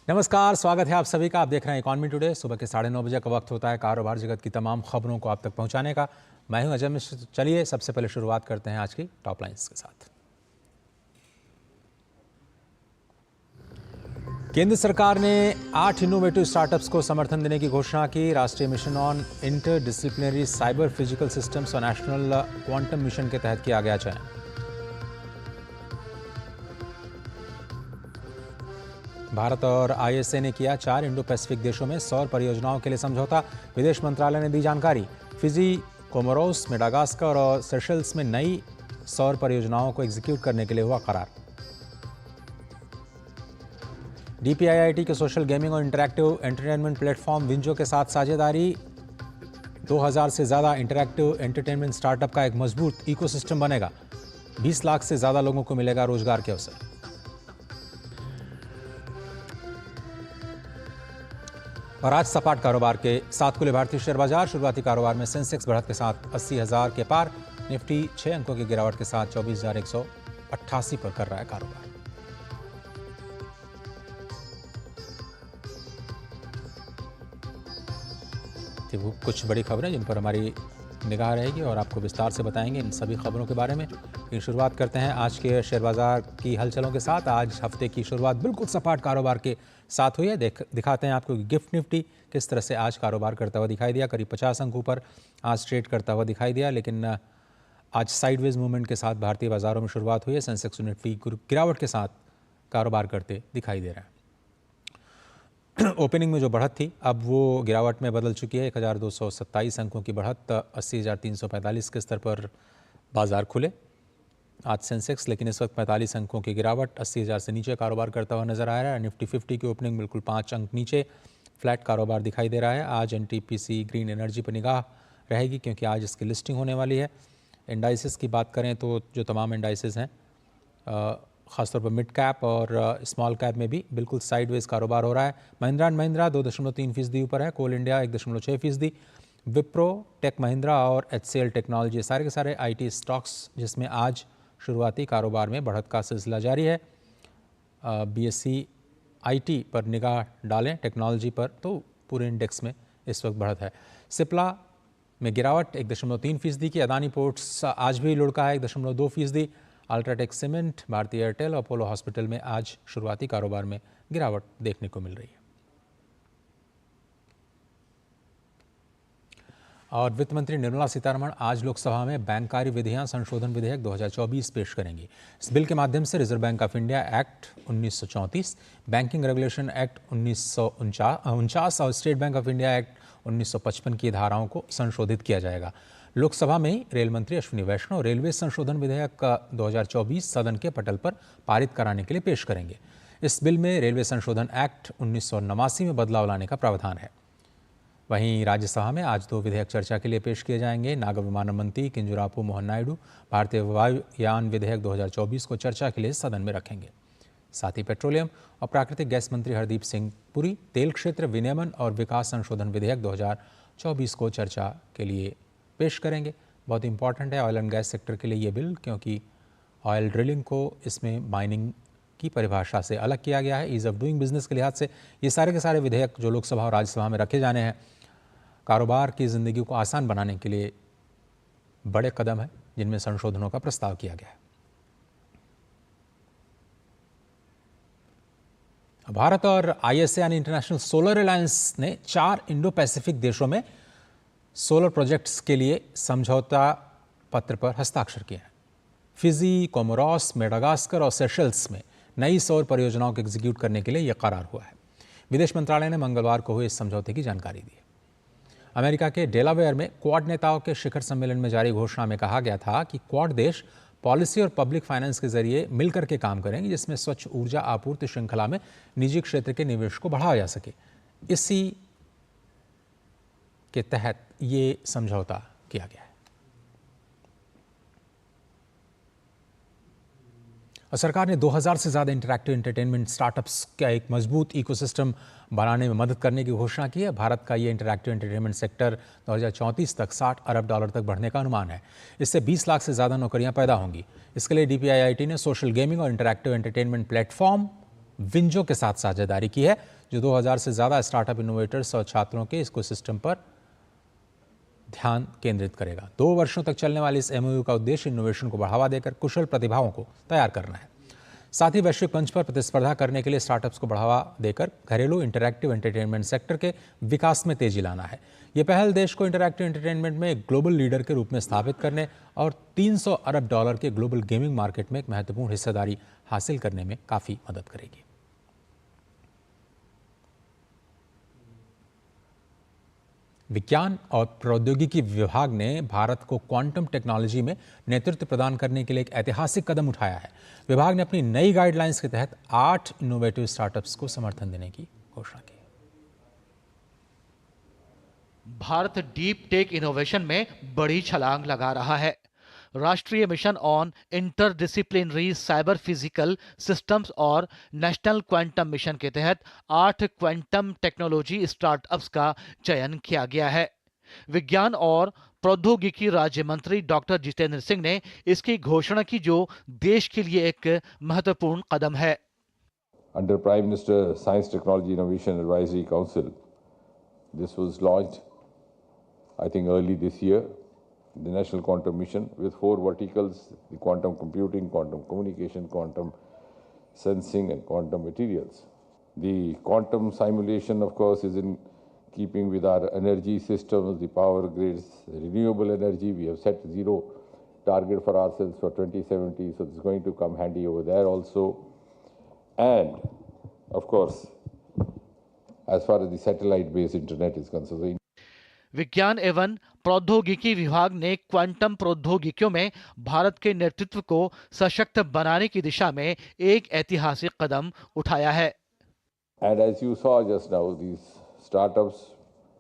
नमस्कार, स्वागत है आप सभी का। आप देख रहे हैं इकॉनमी टुडे। सुबह के 9:30 बजे का वक्त होता है कारोबार जगत की तमाम खबरों को आप तक पहुंचाने का। मैं हूं अजय मिश्र। चलिए सबसे पहले शुरुआत करते हैं आज की टॉप लाइंस के साथ। केंद्र सरकार ने 8 इनोवेटिव स्टार्टअप्स को समर्थन देने की घोषणा की। राष्ट्रीय mission on inter disciplinary cyber physical systems और नेशनल क्वांटम मिशन के तहत किया गया चयन। भारत और आईएसए ने किया 4 इंडो पैसिफिक देशों में सौर परियोजनाओं के लिए समझौता। विदेश मंत्रालय ने दी जानकारी। फिजी, कोमोरोस, मेडागास्कर और सेशल्स में नई सौर परियोजनाओं को एग्जीक्यूट करने के लिए हुआ करार। डीपीआईआईटी के सोशल गेमिंग और इंटरैक्टिव एंटरटेनमेंट प्लेटफॉर्म विंजो के साथ साझेदारी। 2000 से ज्यादा इंटरैक्टिव एंटरटेनमेंट स्टार्टअप का एक मजबूत इकोसिस्टम बनेगा। 20 लाख से ज्यादा लोगों को मिलेगा रोजगार के अवसर। और आज सपाट कारोबार के साथ खुले भारतीय शेयर बाजार। शुरुआती कारोबार में सेंसेक्स बढ़त के साथ 80,000 के पार। निफ्टी 6 अंकों की गिरावट के साथ 24,188 पर कर रहा है कारोबार। कुछ बड़ी खबरें जिन पर हमारी निगाह रहेगी और आपको विस्तार से बताएंगे इन सभी खबरों के बारे में। लेकिन शुरुआत करते हैं आज के शेयर बाजार की हलचलों के साथ। आज हफ्ते की शुरुआत बिल्कुल सपाट कारोबार के साथ हुई है। दिखाते हैं आपको गिफ्ट निफ्टी किस तरह से आज कारोबार करता हुआ दिखाई दिया। करीब 50 अंकों पर आज ट्रेड करता हुआ दिखाई दिया, लेकिन आज साइडवेज मूवमेंट के साथ भारतीय बाजारों में शुरुआत हुई है। सेंसेक्स और निफ्टी गिरावट के साथ कारोबार करते दिखाई दे रहे हैं। ओपनिंग में जो बढ़त थी अब वो गिरावट में बदल चुकी है। 1227 अंकों की बढ़त 80,345 के स्तर पर बाजार खुले आज सेंसेक्स, लेकिन इस वक्त 45 अंकों की गिरावट 80,000 से नीचे कारोबार करता हुआ नजर आ रहा है। निफ्टी 50 की ओपनिंग बिल्कुल 5 अंक नीचे फ्लैट कारोबार दिखाई दे रहा है। आज एनटीपीसी ग्रीन एनर्जी पर निगाह रहेगी क्योंकि आज इसकी लिस्टिंग होने वाली है। इंडाइसिस की बात करें तो जो तमाम इंडाइसिस हैं खासतौर पर मिड कैप और स्मॉल कैप में भी बिल्कुल साइडवेज कारोबार हो रहा है। महिंद्रा एंड महिंद्रा 2.3% ऊपर है। कोल इंडिया 1.6%। विप्रो, टेक महिंद्रा और एचसीएल टेक्नोलॉजी सारे के सारे आईटी स्टॉक्स जिसमें आज शुरुआती कारोबार में बढ़त का सिलसिला जारी है। बीएसई आईटी पर निगाह डालें टेक्नोलॉजी पर तो पूरे इंडेक्स में इस वक्त बढ़त है। सिप्ला में गिरावट 1.3% की। अदानी पोर्ट्स आज भी लुढ़का है 1.2%। अल्ट्राटेक सीमेंट, भारतीय एयरटेल, अपोलो हॉस्पिटल में आज शुरुआती कारोबार में गिरावट देखने को मिल रही है। और वित्त मंत्री निर्मला सीतारमण आज लोकसभा में बैंककारी विधियां संशोधन विधेयक 2024 पेश करेंगी। इस बिल के माध्यम से reserve bank of India act 1934, banking regulation act 1949 और state bank of India act 1955 की धाराओं को संशोधित किया जाएगा। लोकसभा में रेल मंत्री अश्विनी वैष्णव रेलवे संशोधन विधेयक 2024 सदन के पटल पर पारित कराने के लिए पेश करेंगे। इस बिल में रेलवे संशोधन एक्ट 1989 में बदलाव लाने का प्रावधान है। वहीं राज्यसभा में आज 2 विधेयक चर्चा के लिए पेश किए जाएंगे। नागर विमानन मंत्री किंजरापू मोहन नायडू भारतीय वायुयान विधेयक 2024 को चर्चा के लिए सदन में रखेंगे। साथ ही पेट्रोलियम और प्राकृतिक गैस मंत्री हरदीप सिंह पुरी तेल क्षेत्र विनियमन और विकास संशोधन विधेयक 2024 को चर्चा के लिए पेश करेंगे। बहुत इंपॉर्टेंट है ऑयल एंड गैस सेक्टर के लिए ये बिल, क्योंकि ऑयल ड्रिलिंग को इसमें माइनिंग की परिभाषा से अलग किया गया है। ईज ऑफ डूइंग बिजनेस के लिहाज से ये सारे के सारे विधेयक जो लोकसभा और राज्यसभा में रखे जाने हैं कारोबार की ज़िंदगी को आसान बनाने के लिए बड़े कदम हैं जिनमें संशोधनों का प्रस्ताव किया गया है। भारत और आईएसए यानी इंटरनेशनल सोलर अलायंस ने 4 इंडो पैसिफिक देशों में सोलर प्रोजेक्ट्स के लिए समझौता पत्र पर हस्ताक्षर किए हैं। फिजी, कोमोरोस, मेडागास्कर और सेशल्स में नई सौर परियोजनाओं को एग्जीक्यूट करने के लिए यह करार हुआ है। विदेश मंत्रालय ने मंगलवार को हुए इस समझौते की जानकारी दी। अमेरिका के डेलावेयर में क्वाड नेताओं के शिखर सम्मेलन में जारी घोषणा में कहा गया था कि क्वाड देश पॉलिसी और पब्लिक फाइनेंस के जरिए मिलकर के काम करेंगे जिसमें स्वच्छ ऊर्जा आपूर्ति श्रृंखला में निजी क्षेत्र के निवेश को बढ़ाया जा सके। इसी के तहत ये समझौता किया गया है। और सरकार ने 2000 से ज़्यादा इंटरैक्टिव एंटरटेनमेंट स्टार्टअप्स का एक मजबूत इकोसिस्टम बनाने में मदद करने की घोषणा की है। भारत का ये इंटरैक्टिव एंटरटेनमेंट सेक्टर 2034 तक $60 अरब तक बढ़ने का अनुमान है। इससे 20 लाख से ज़्यादा नौकरियां पैदा होंगी। इसके लिए डीपीआईआईटी ने सोशल गेमिंग और इंटरैक्टिव एंटरटेनमेंट प्लेटफॉर्म विंजो के साथ साझेदारी की है, जो 2000 से ज़्यादा स्टार्टअप इनोवेटर्स और छात्रों के इकोसिस्टम पर ध्यान केंद्रित करेगा। 2 वर्षों तक चलने वाली इस एमओयू का उद्देश्य इनोवेशन को बढ़ावा देकर कुशल प्रतिभाओं को तैयार करना है। साथ ही वैश्विक मंच पर प्रतिस्पर्धा करने के लिए स्टार्टअप्स को बढ़ावा देकर घरेलू इंटरैक्टिव एंटरटेनमेंट सेक्टर के विकास में तेजी लाना है। ये पहल देश को इंटरैक्टिव एंटरटेनमेंट में एक ग्लोबल लीडर के रूप में स्थापित करने और $300 अरब के ग्लोबल गेमिंग मार्केट में एक महत्वपूर्ण हिस्सेदारी हासिल करने में काफ़ी मदद करेगी। विज्ञान और प्रौद्योगिकी विभाग ने भारत को क्वांटम टेक्नोलॉजी में नेतृत्व प्रदान करने के लिए एक ऐतिहासिक कदम उठाया है। विभाग ने अपनी नई गाइडलाइंस के तहत 8 इनोवेटिव स्टार्टअप्स को समर्थन देने की घोषणा की। भारत डीप टेक इनोवेशन में बड़ी छलांग लगा रहा है। राष्ट्रीय mission on interdisciplinary cyber physical systems और नेशनल क्वांटम मिशन के तहत 8 क्वांटम टेक्नोलॉजी स्टार्टअप्स का चयन किया गया है। विज्ञान और प्रौद्योगिकी राज्य मंत्री डॉक्टर जितेंद्र सिंह ने इसकी घोषणा की, जो देश के लिए एक महत्वपूर्ण कदम है। Under Prime Minister Science Technology Innovation Advisory Council, this was launched, I think, early this year. The National Quantum Mission with 4 verticals: the quantum computing, quantum communication, quantum sensing and quantum materials. The quantum simulation, of course, is in keeping with our energy systems, the power grids, renewable energy. We have set zero target for ourselves for 2070, so it's going to come handy over there also. And, of course, as far as the satellite-based internet is concerned, विज्ञान एवं प्रौद्योगिकी विभाग ने quantum प्रौद्योगिकियों में भारत के नेतृत्व को सशक्त बनाने की दिशा में एक ऐतिहासिक कदम उठाया है। And as you saw just now, these startups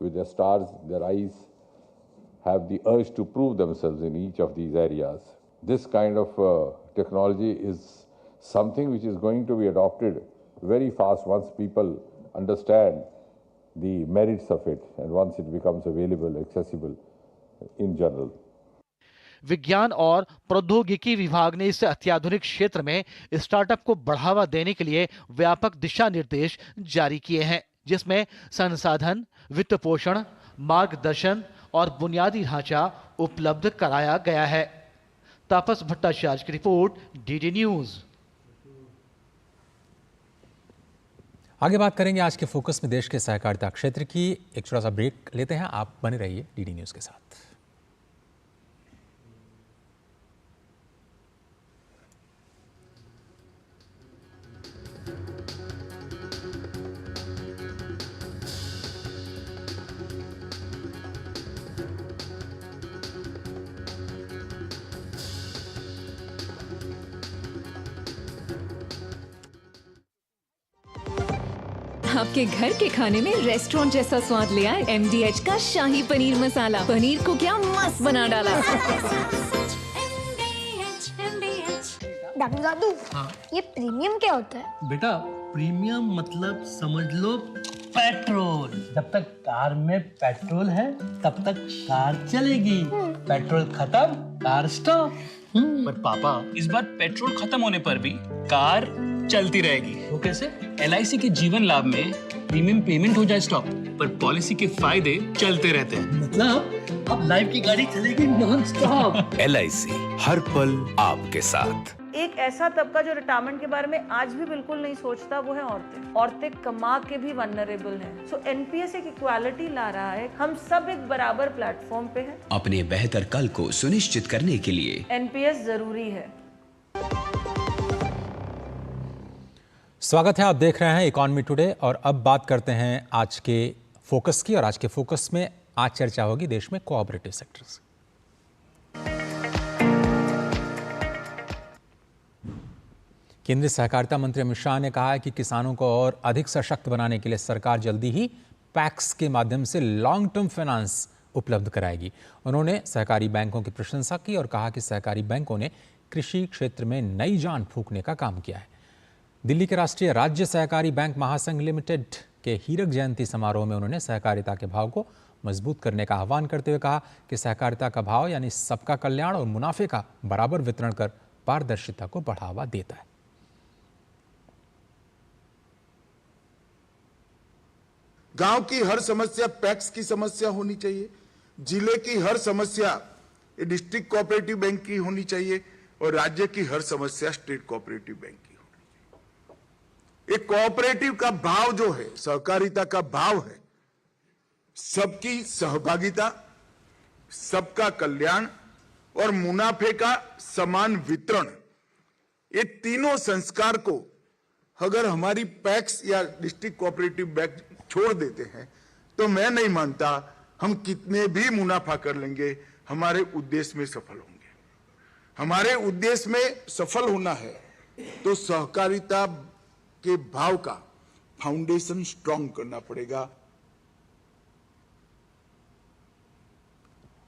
with their stars, their eyes, have the urge to prove themselves in each of these areas. This kind of technology is something which is going to be adopted very fast once people understand the merits of it and once it becomes available, accessible in general. विज्ञान और प्रौद्योगिकी विभाग ने इस अत्याधुनिक क्षेत्र में startup को बढ़ावा देने के लिए व्यापक दिशा निर्देश जारी किए हैं, जिसमें संसाधन, वित्त पोषण, मार्गदर्शन और बुनियादी ढांचा उपलब्ध कराया गया है। तापस भट्टाचार्य की रिपोर्ट, डीडी न्यूज। आगे बात करेंगे आज के फोकस में देश के सहकारिता क्षेत्र की। एक छोटा सा ब्रेक लेते हैं, आप बने रहिए डीडी न्यूज के साथ। आपके घर के खाने में रेस्टोरेंट जैसा स्वाद ले आए MDH का शाही पनीर मसाला। पनीर को क्या मस्त बना डाला। दादू दादू, ये प्रीमियम क्या होता है? बेटा, प्रीमियम मतलब समझ लो पेट्रोल। जब तक कार में पेट्रोल है तब तक कार चलेगी, पेट्रोल खत्म कार स्टॉप। पर पापा, इस बार पेट्रोल खत्म होने पर भी कार चलती रहेगी। वो कैसे? LIC के जीवन लाभ में प्रीमियम पेमेंट हो जाए स्टॉप, पर पॉलिसी के फायदे चलते रहते हैं। मतलब अब लाइफ की गाड़ी चलेगी नॉन स्टॉप। LIC हर पल आपके साथ। एक ऐसा तबका जो रिटायरमेंट के बारे में आज भी बिल्कुल नहीं सोचता, वो है औरतें। औरतें कमा के भी वल्नरेबल हैं। सो NPS एक इक्वालिटी ला रहा है। हम सब एक बराबर प्लेटफॉर्म पे हैं। अपने बेहतर कल को सुनिश्चित करने के लिए NPS जरूरी है। स्वागत है, आप देख रहे हैं इकोनॉमी टुडे और अब बात करते हैं आज के फोकस की। और आज के फोकस में आज चर्चा होगी देश में कोऑपरेटिव सेक्टर्स। केंद्रीय सहकारिता मंत्री अमित शाह ने कहा है कि किसानों को और अधिक सशक्त बनाने के लिए सरकार जल्दी ही पैक्स के माध्यम से लॉन्ग टर्म फाइनेंस उपलब्ध कराएगी। उन्होंने सहकारी बैंकों की प्रशंसा की और कहा कि सहकारी बैंकों ने कृषि क्षेत्र में नई जान फूंकने का काम किया है। दिल्ली के राष्ट्रीय राज्य सहकारी बैंक महासंघ लिमिटेड के हीरक जयंती समारोह में उन्होंने सहकारिता के भाव को मजबूत करने का आह्वान करते हुए कहा कि सहकारिता का भाव यानी सबका कल्याण और मुनाफे का बराबर वितरण कर पारदर्शिता को बढ़ावा देता है। गांव की हर समस्या पैक्स की समस्या होनी चाहिए, जिले की हर समस्या डिस्ट्रिक्ट कोऑपरेटिव बैंक की होनी चाहिए और राज्य की हर समस्या स्टेट कोऑपरेटिव बैंक की होनी चाहिए। एक कोऑपरेटिव का भाव जो है, सहकारिता का भाव है सबकी सहभागिता, सबका कल्याण और मुनाफे का समान वितरण। ये तीनों संस्कार को अगर हमारी पैक्स या डिस्ट्रिक्ट कोऑपरेटिव बैंक छोड़ देते हैं तो मैं नहीं मानता हम कितने भी मुनाफा कर लेंगे हमारे उद्देश्य में सफल होंगे। हमारे उद्देश्य में सफल होना है तो सहकारिता के भाव का फाउंडेशन स्ट्रांग करना पड़ेगा।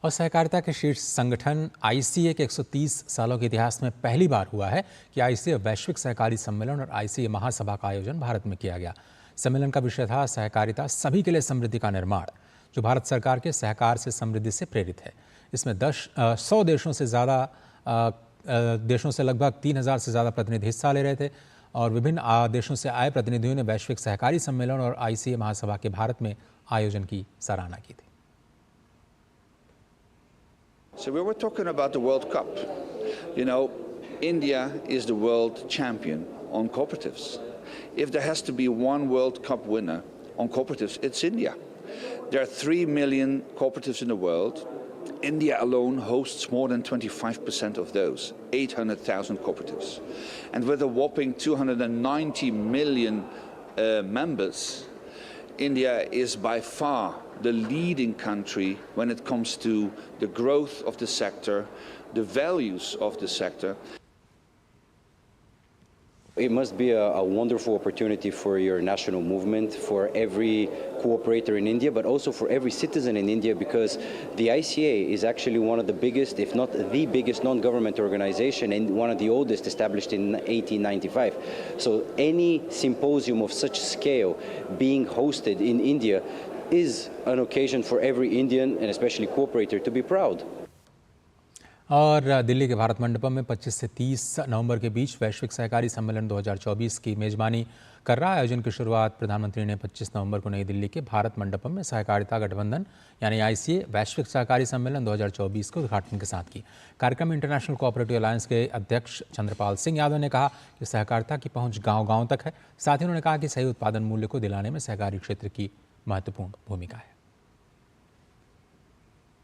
और सहकारिता के शीर्ष संगठन आईसीए के 130 सालों के इतिहास में पहली बार हुआ है कि आईसीए वैश्विक सहकारी सम्मेलन और आईसीए महासभा का आयोजन भारत में किया गया। सम्मेलन का विषय था सहकारिता सभी के लिए समृद्धि का निर्माण, जो भारत सरकार के सहकार से समृद्धि से प्रेरित है। इसमें 100 देशों से लगभग 3000 से ज़्यादा प्रतिनिधि हिस्सा ले रहे थे और विभिन्न देशों से आए प्रतिनिधियों ने वैश्विक सहकारी सम्मेलन और आईसीए महासभा के भारत में आयोजन की सराहना की थी। So we were talking about the World Cup. You know, India is the world champion on cooperatives. If there has to be one World Cup winner on cooperatives, it's India. There are 3 million cooperatives in the world. India alone hosts more than 25% of those, 800,000 cooperatives. And with a whopping 290 million members, India is by far the leading country when it comes to the growth of the sector, the values of the sector. It must be a wonderful opportunity for your national movement, for every cooperator in India, but also for every citizen in India, because the ICA is actually one of the biggest, if not the biggest, non-government organization and one of the oldest, established in 1895. So any symposium of such scale being hosted in India is an occasion for every Indian and especially cooperator to be proud. और दिल्ली के भारत मंडपम में 25 से 30 नवंबर के बीच वैश्विक सहकारी सम्मेलन 2024 की मेजबानी कर रहा है। आयोजन की शुरुआत प्रधानमंत्री ने 25 नवंबर को नई दिल्ली के भारत मंडपम में सहकारिता गठबंधन यानी आईसीए वैश्विक सहकारी सम्मेलन 2024 के उद्घाटन के साथ की। कार्यक्रम में इंटरनेशनल कोऑपरेटिव अलायंस के अध्यक्ष चंद्रपाल सिंह यादव ने कहा कि सहकारिता की पहुँच गाँव-गाँव तक है। साथ ही उन्होंने कहा कि सही उत्पादन मूल्य को दिलाने में सहकारी क्षेत्र की महत्वपूर्ण भूमिका है।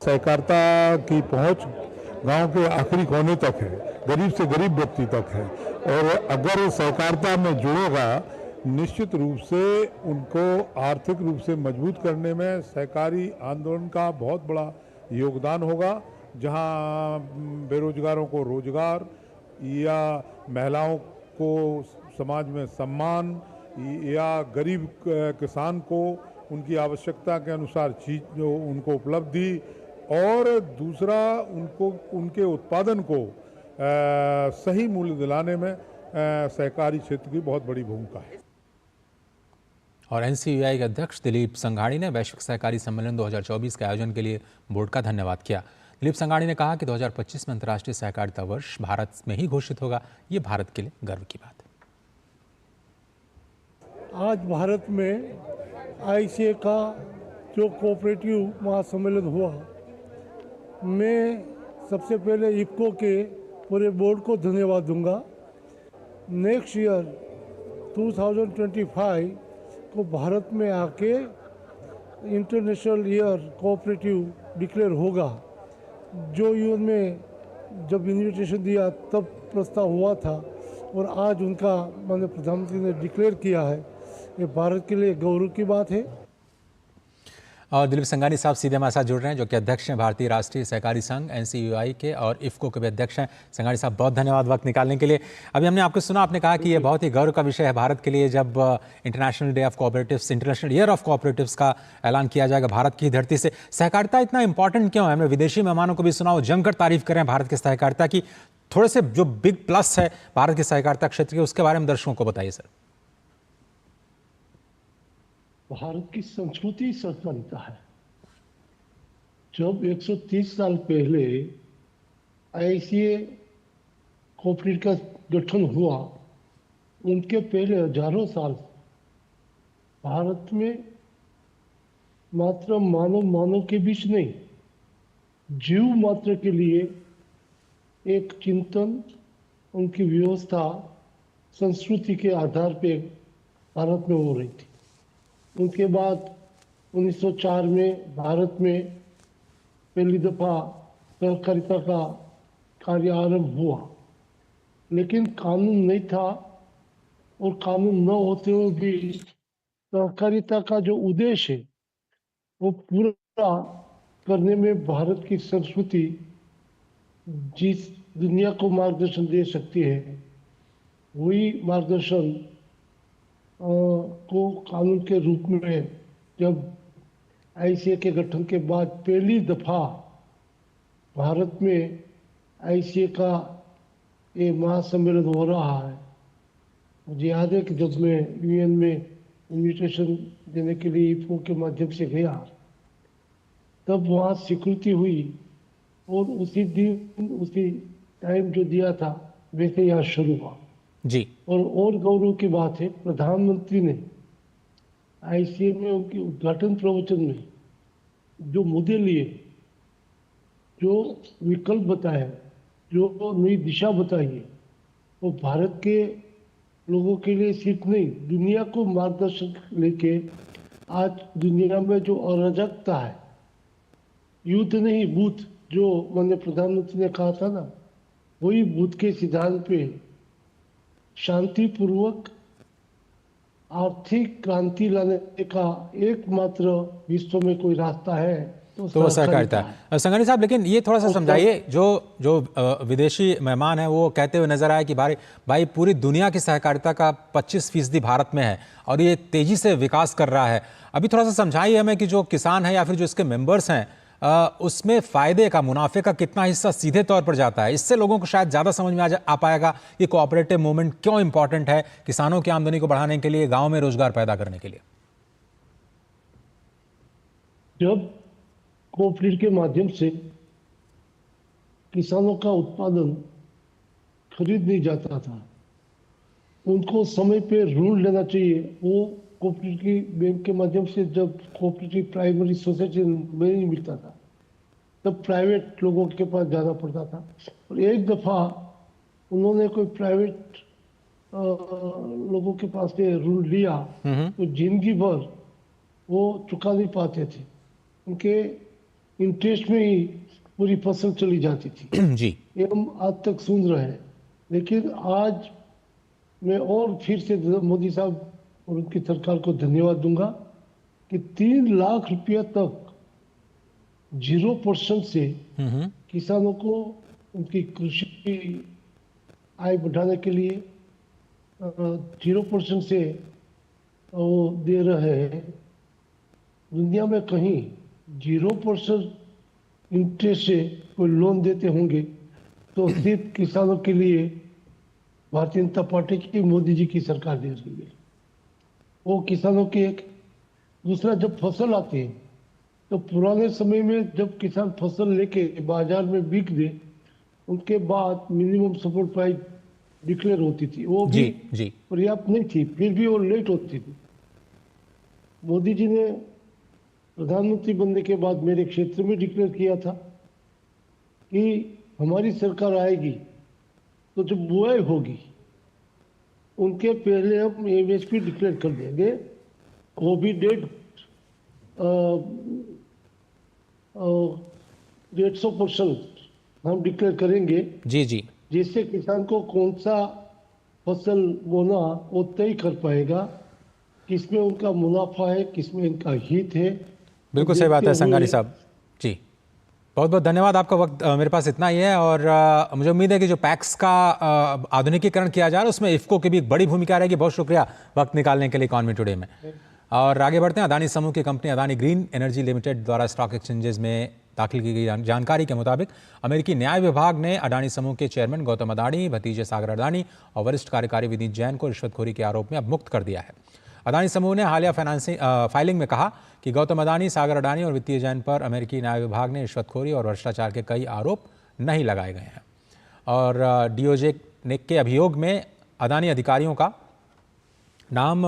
सहकारिता की पहुँच गांव के आखिरी कोने तक है, गरीब से गरीब व्यक्ति तक है और अगर सहकारिता में जुड़ेगा निश्चित रूप से उनको आर्थिक रूप से मजबूत करने में सहकारी आंदोलन का बहुत बड़ा योगदान होगा। जहां बेरोजगारों को रोजगार या महिलाओं को समाज में सम्मान या गरीब किसान को उनकी आवश्यकता के अनुसार चीज जो उनको उपलब्धि और दूसरा उनको उनके उत्पादन को सही मूल्य दिलाने में सहकारी क्षेत्र की बहुत बड़ी भूमिका है। और एनसीयूआई के अध्यक्ष दिलीप संघाणी ने वैश्विक सहकारी सम्मेलन 2024 के आयोजन के लिए बोर्ड का धन्यवाद किया। दिलीप संघाणी ने कहा कि 2025 में अंतर्राष्ट्रीय सहकारिता वर्ष भारत में ही घोषित होगा। ये भारत के लिए गर्व की बात है। आज भारत में आईसीए का जो कोऑपरेटिव महासम्मेलन हुआ, मैं सबसे पहले इफ्को के पूरे बोर्ड को धन्यवाद दूंगा। नेक्स्ट ईयर 2025 को भारत में आके इंटरनेशनल ईयर कोऑपरेटिव डिक्लेयर होगा। जो यूएन में जब इन्विटेशन दिया तब प्रस्ताव हुआ था और आज उनका माननीय प्रधानमंत्री ने डिक्लेयर किया है। ये भारत के लिए गौरव की बात है। और दिलीप संघानी साहब सीधे हमारे साथ जुड़ रहे हैं, जो कि अध्यक्ष हैं भारतीय राष्ट्रीय सहकारी संघ एनसीयूआई के और इफ्को के भी अध्यक्ष हैं। संघानी साहब बहुत धन्यवाद वक्त निकालने के लिए। अभी हमने आपको सुना, आपने कहा कि ये बहुत ही गौरव का विषय है भारत के लिए जब international day of cooperatives, international year of cooperatives का ऐलान किया जाएगा भारत की धरती से। सहकारिता इतना इंपॉर्टेंट क्यों है? हमने विदेशी मेहमानों को भी सुना, वो जमकर तारीफ करें भारत की सहकारिता की। थोड़े से जो बिग प्लस है भारत की सहकारिता क्षेत्र के, उसके बारे में दर्शकों को बताइए सर। भारत की संस्कृति सहकारिता है। जब 130 साल पहले आईसीए कोऑपरेटिव का गठन हुआ, उनके पहले हजारों साल भारत में मात्र मानव मानव के बीच नहीं, जीव मात्र के लिए एक चिंतन, उनकी व्यवस्था संस्कृति के आधार पे भारत में हो रही थी। उनके बाद 1904 में भारत में पहली दफा सहकारिता का कार्य आरंभ हुआ, लेकिन कानून नहीं था और कानून न होते हुए भी सहकारिता का जो उद्देश्य है वो पूरा करने में भारत की संस्कृति जिस दुनिया को मार्गदर्शन दे सकती है, वही मार्गदर्शन को कानून के रूप में जब आईसीए के गठन के बाद पहली दफा भारत में आईसीए का ये महासम्मेलन हो रहा है। मुझे याद है कि जब मैं यूएन में इन्विटेशन देने के लिए इफो के माध्यम से गया, तब वहाँ स्वीकृति हुई और उसी दिन उसी टाइम जो दिया था वैसे यहाँ शुरू हुआ जी। और गौरव की बात है, प्रधानमंत्री ने आईसीए में उनके उद्घाटन प्रवचन में जो मुद्दे लिए, जो विकल्प बताए, जो नई दिशा बताई है, वो भारत के लोगों के लिए सिर्फ नहीं, दुनिया को मार्गदर्शन लेके आज दुनिया में जो अराजकता है, युद्ध नहीं बुद्ध, जो माननीय प्रधानमंत्री ने कहा था ना, वही बुद्ध के सिद्धांत पे शांतिपूर्वक आर्थिक क्रांति लाने का एकमात्र विश्व में कोई रास्ता है तो सहकारिता है। संघानी साहब, लेकिन ये थोड़ा सा समझाइए, जो विदेशी मेहमान हैं वो कहते हुए नजर आए कि भाई पूरी दुनिया की सहकारिता का 25% भारत में है और ये तेजी से विकास कर रहा है। अभी थोड़ा सा समझाइए हमें कि जो किसान है या फिर जो इसके मेंबर्स हैं, उसमें फायदे का, मुनाफे का कितना हिस्सा सीधे तौर पर जाता है। इससे लोगों को शायद ज़्यादा समझ में आ पाएगा कि कोऑपरेटिव मूवमेंट क्यों इंपॉर्टेंट है किसानों की आमदनी को बढ़ाने के लिए, गाँव में रोजगार पैदा करने के लिए। जब कोऑपरेटिव के माध्यम से किसानों का उत्पादन खरीद नहीं जाता था, उनको समय पे ऋण लेना चाहिए, वो कोऑपरेटिव बैंक के माध्यम से जब कोऑपरेटिव प्राइमरी सोसाइटी में नहीं मिलता था, तब प्राइवेट लोगों के पास जाना पड़ता था। और एक दफ़ा उन्होंने कोई प्राइवेट लोगों के पास से ऋण लिया तो जिंदगी भर वो चुका नहीं पाते थे, उनके इंटरेस्ट में ही पूरी फसल चली जाती थी। जी, ये हम आज तक सुन रहे हैं। लेकिन आज मैं और फिर से मोदी साहब और उनकी सरकार को धन्यवाद दूंगा कि 3 लाख रुपया तक 0% से किसानों को उनकी कृषि आय बढ़ाने के लिए 0% से वो दे रहे हैं। दुनिया में कहीं 0% इंटरेस्ट से कोई लोन देते होंगे तो सिर्फ किसानों के लिए भारतीय जनता पार्टी की, मोदी जी की सरकार दे रही है। वो किसानों के एक दूसरा, जब फसल आती है तो पुराने समय में जब किसान फसल लेके बाजार में बिक दे, उनके बाद मिनिमम सपोर्ट प्राइस डिक्लेयर होती थी, वो भी पर्याप्त नहीं थी, फिर भी वो लेट होती थी। मोदी जी ने प्रधानमंत्री बनने के बाद मेरे क्षेत्र में डिक्लेयर किया था कि हमारी सरकार आएगी तो जब बुआई होगी उनके पहले हम एमएसपी डिक्लेयर कर देंगे, वो भी 150% हम डिक्लेयर करेंगे। जी जी, जिससे किसान को कौन सा फसल बोना वो तय कर पाएगा, किसमें उनका मुनाफा है, किसमें इनका हित है। बिल्कुल सही बात है संघानी साहब जी, बहुत बहुत धन्यवाद। आपका वक्त मेरे पास इतना ही है और मुझे उम्मीद है कि जो पैक्स का आधुनिकीकरण किया जा रहा है उसमें इफ्को की भी एक बड़ी भूमिका रहेगी। बहुत शुक्रिया वक्त निकालने के लिए इकॉनमी टुडे में। और आगे बढ़ते हैं। अदानी समूह की company Adani green energy limited द्वारा स्टॉक एक्सचेंजेस में दाखिल की गई जानकारी के मुताबिक अमेरिकी न्याय विभाग ने अडानी समूह के चेयरमैन गौतम अडानी, भतीजे सागर अडानी और वरिष्ठ कार्यकारी विनीत जैन को रिश्वतखोरी के आरोप में अब मुक्त कर दिया है। अदानी समूह ने हालिया फाइलिंग में कहा कि गौतम अडानी, सागर अडानी और वित्तीय जैन पर अमेरिकी न्याय विभाग ने रिश्वतखोरी और भ्रष्टाचार के कई आरोप नहीं लगाए गए हैं। और डीओजे के अभियोग में अदानी अधिकारियों का नाम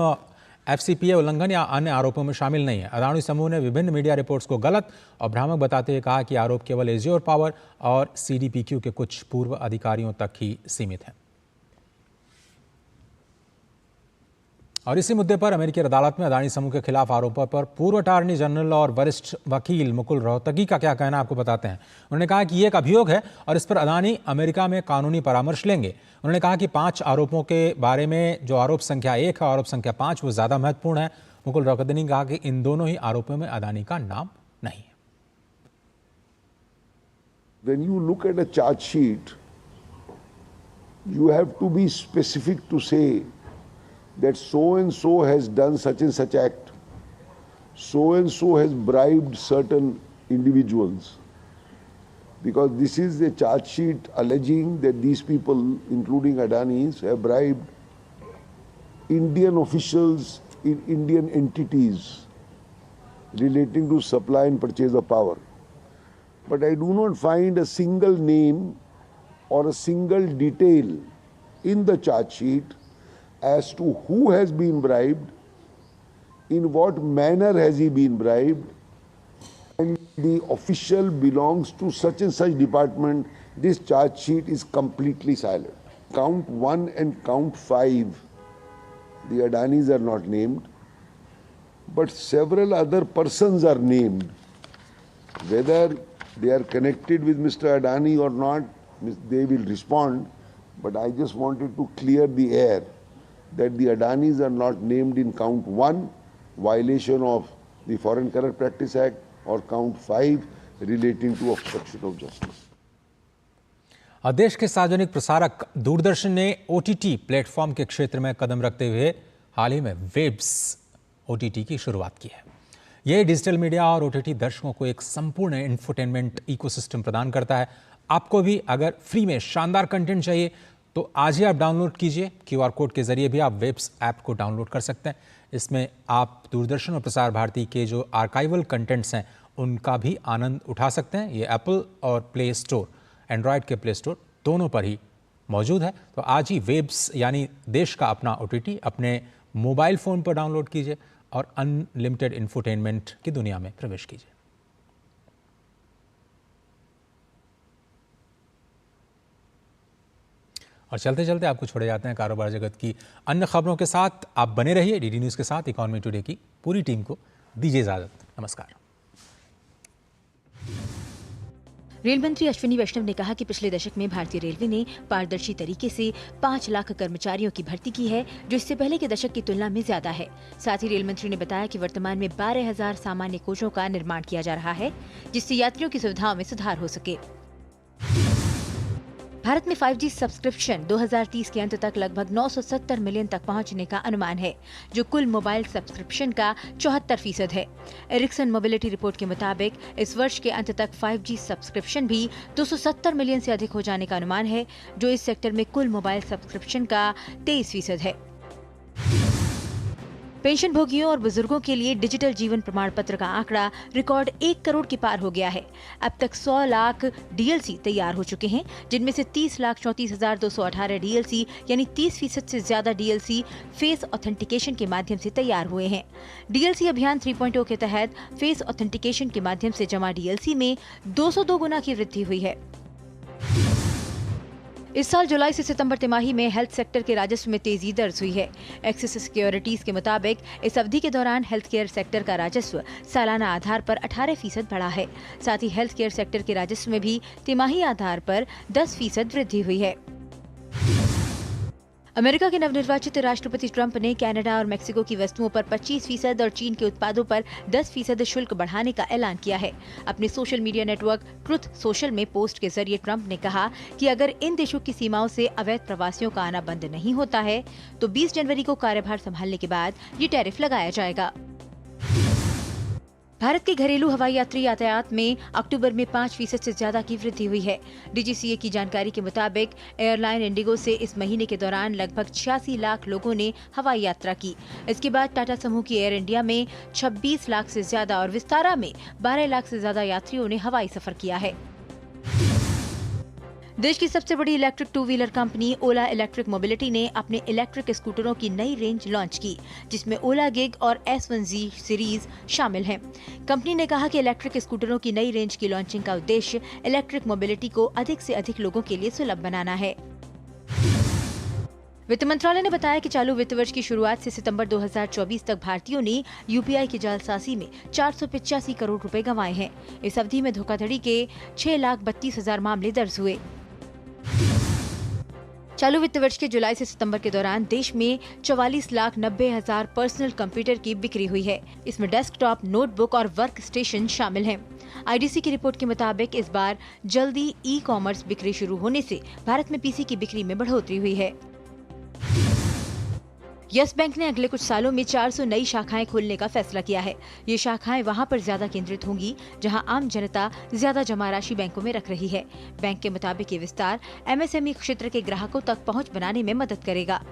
FCPA उल्लंघन या अन्य आरोपों में शामिल नहीं है। अदानी समूह ने विभिन्न मीडिया रिपोर्ट्स को गलत और भ्रामक बताते हुए कहा कि आरोप केवल एज्योर पावर और CDPQ के कुछ पूर्व अधिकारियों तक ही सीमित है। और इसी मुद्दे पर अमेरिकी अदालत में अदानी समूह के खिलाफ आरोपों पर पूर्व अटॉर्नी जनरल और वरिष्ठ वकील मुकुल रोहतगी का क्या कहना आपको बताते हैं। उन्होंने कहा कि ये एक अभियोग है और इस पर अदानी अमेरिका में कानूनी परामर्श लेंगे। उन्होंने कहा कि 5 आरोपों के बारे में जो आरोप संख्या 1 है और आरोप संख्या 5 वो ज्यादा महत्वपूर्ण है। मुकुल रोहतगी ने कहा कि इन दोनों ही आरोपों में अदानी का नाम नहीं है। When you look at a charge sheet, you have to be specific to say that so and so has done such and such act, so and so has bribed certain individuals, because this is a charge sheet alleging that these people, including Adani's, have bribed Indian officials in Indian entities relating to supply and purchase of power. But I do not find a single name or a single detail in the charge sheet as to who has been bribed, in what manner has he been bribed, and the official belongs to such and such department. This charge sheet is completely silent. Count 1 and count 5, the Adanis are not named, but several other persons are named. Whether they are connected with Mr. Adani or not, they will respond, but I just wanted to clear the air that the Adanis are not named in count 1, violation of the Foreign Corrupt Practice Act, or count 5, relating to obstruction of justice. देश के सार्वजनिक प्रसारक दूरदर्शन ने OTT platform के क्षेत्र में कदम रखते हुए हाल ही में वेब्स OTT की शुरुआत की है। यह डिजिटल मीडिया और OTT दर्शकों को एक संपूर्ण इंफोटेनमेंट इकोसिस्टम प्रदान करता है। आपको भी अगर फ्री में शानदार कंटेंट चाहिए तो आज ही आप डाउनलोड कीजिए। QR कोड के जरिए भी आप वेब्स ऐप को डाउनलोड कर सकते हैं। इसमें आप दूरदर्शन और प्रसार भारती के जो आर्काइवल कंटेंट्स हैं उनका भी आनंद उठा सकते हैं। ये एप्पल और प्ले स्टोर, एंड्रॉयड के प्ले स्टोर दोनों पर ही मौजूद है। तो आज ही वेब्स यानी देश का अपना OTT अपने मोबाइल फ़ोन पर डाउनलोड कीजिए और अनलिमिटेड इंफोटेनमेंट की दुनिया में प्रवेश कीजिए। और चलते चलते आपको छोड़े जाते हैं कारोबार जगत की अन्य खबरों के साथ। आप बने रहिए DD न्यूज़ के साथ। इकोनॉमी टुडे की पूरी टीम को दीजिए इजाजत। नमस्कार। रेल मंत्री अश्विनी वैष्णव ने कहा कि पिछले दशक में भारतीय रेलवे ने पारदर्शी तरीके से 5 लाख कर्मचारियों की भर्ती की है, जो इससे पहले के दशक की तुलना में ज्यादा है। साथ ही रेल मंत्री ने बताया कि वर्तमान में 12,000 सामान्य कोचों का निर्माण किया जा रहा है, जिससे यात्रियों की सुविधाओं में सुधार हो सके। भारत में 5G सब्सक्रिप्शन 2030 के अंत तक लगभग 970 मिलियन तक पहुंचने का अनुमान है, जो कुल मोबाइल सब्सक्रिप्शन का 74% है। एरिक्सन मोबिलिटी रिपोर्ट के मुताबिक इस वर्ष के अंत तक 5G सब्सक्रिप्शन भी 270 मिलियन से अधिक हो जाने का अनुमान है, जो इस सेक्टर में कुल मोबाइल सब्सक्रिप्शन का 23% है। पेंशन भोगियों और बुजुर्गों के लिए डिजिटल जीवन प्रमाण पत्र का आंकड़ा रिकॉर्ड 1 करोड़ के पार हो गया है। अब तक 100 लाख DLC तैयार हो चुके हैं, जिनमें से 30,34,218 DLC यानी 30% से ज्यादा DLC फेस ऑथेंटिकेशन के माध्यम से तैयार हुए हैं। DLC अभियान 3.0 के तहत फेस ऑथेंटिकेशन के माध्यम से जमा DLC में 202 गुना की वृद्धि हुई है। इस साल जुलाई से सितंबर तिमाही में हेल्थ सेक्टर के राजस्व में तेजी दर्ज हुई है। एक्सिस सिक्योरिटीज के मुताबिक इस अवधि के दौरान हेल्थ केयर सेक्टर का राजस्व सालाना आधार पर 18% बढ़ा है। साथ ही हेल्थ केयर सेक्टर के राजस्व में भी तिमाही आधार पर 10% वृद्धि हुई है। अमेरिका के नवनिर्वाचित राष्ट्रपति ट्रंप ने कनाडा और मेक्सिको की वस्तुओं पर 25% और चीन के उत्पादों पर 10% शुल्क बढ़ाने का ऐलान किया है। अपने social media network truth social में पोस्ट के जरिए ट्रंप ने कहा कि अगर इन देशों की सीमाओं से अवैध प्रवासियों का आना बंद नहीं होता है तो 20 जनवरी को कार्यभार संभालने के बाद ये टैरिफ लगाया जाएगा। भारत के घरेलू हवाई यात्री यातायात में अक्टूबर में 5% से ज्यादा की वृद्धि हुई है। DGCA की जानकारी के मुताबिक एयरलाइन इंडिगो से इस महीने के दौरान लगभग 86 लाख लोगों ने हवाई यात्रा की। इसके बाद टाटा समूह की एयर इंडिया में 26 लाख से ज्यादा और विस्तारा में 12 लाख से ज्यादा यात्रियों ने हवाई सफर किया है। देश की सबसे बड़ी इलेक्ट्रिक टू व्हीलर कंपनी ओला इलेक्ट्रिक मोबिलिटी ने अपने इलेक्ट्रिक स्कूटरों की नई रेंज लॉन्च की, जिसमें ओला गिग और S1Z सीरीज शामिल हैं। कंपनी ने कहा कि इलेक्ट्रिक स्कूटरों की नई रेंज की लॉन्चिंग का उद्देश्य इलेक्ट्रिक मोबिलिटी को अधिक से अधिक लोगों के लिए सुलभ बनाना है। वित्त मंत्रालय ने बताया कि चालू वित्त वर्ष की शुरुआत से सितंबर 2024 तक भारतीयों ने यूपीआई की जालसाजी में 485 करोड़ रुपए गंवाए हैं। इस अवधि में धोखाधड़ी के 6,32,000 मामले दर्ज हुए। चालू वित्त वर्ष के जुलाई से सितंबर के दौरान देश में 44,90,000 पर्सनल कंप्यूटर की बिक्री हुई है। इसमें डेस्कटॉप, नोटबुक और वर्क स्टेशन शामिल हैं। आईडीसी की रिपोर्ट के मुताबिक इस बार जल्दी ई कॉमर्स बिक्री शुरू होने से भारत में पीसी की बिक्री में बढ़ोतरी हुई है। यस बैंक ने अगले कुछ सालों में 400 नई शाखाएं खोलने का फैसला किया है। ये शाखाएं वहां पर ज्यादा केंद्रित होंगी जहां आम जनता ज्यादा जमा राशि बैंकों में रख रही है। बैंक के मुताबिक ये विस्तार एमएसएमई क्षेत्र के ग्राहकों तक पहुंच बनाने में मदद करेगा।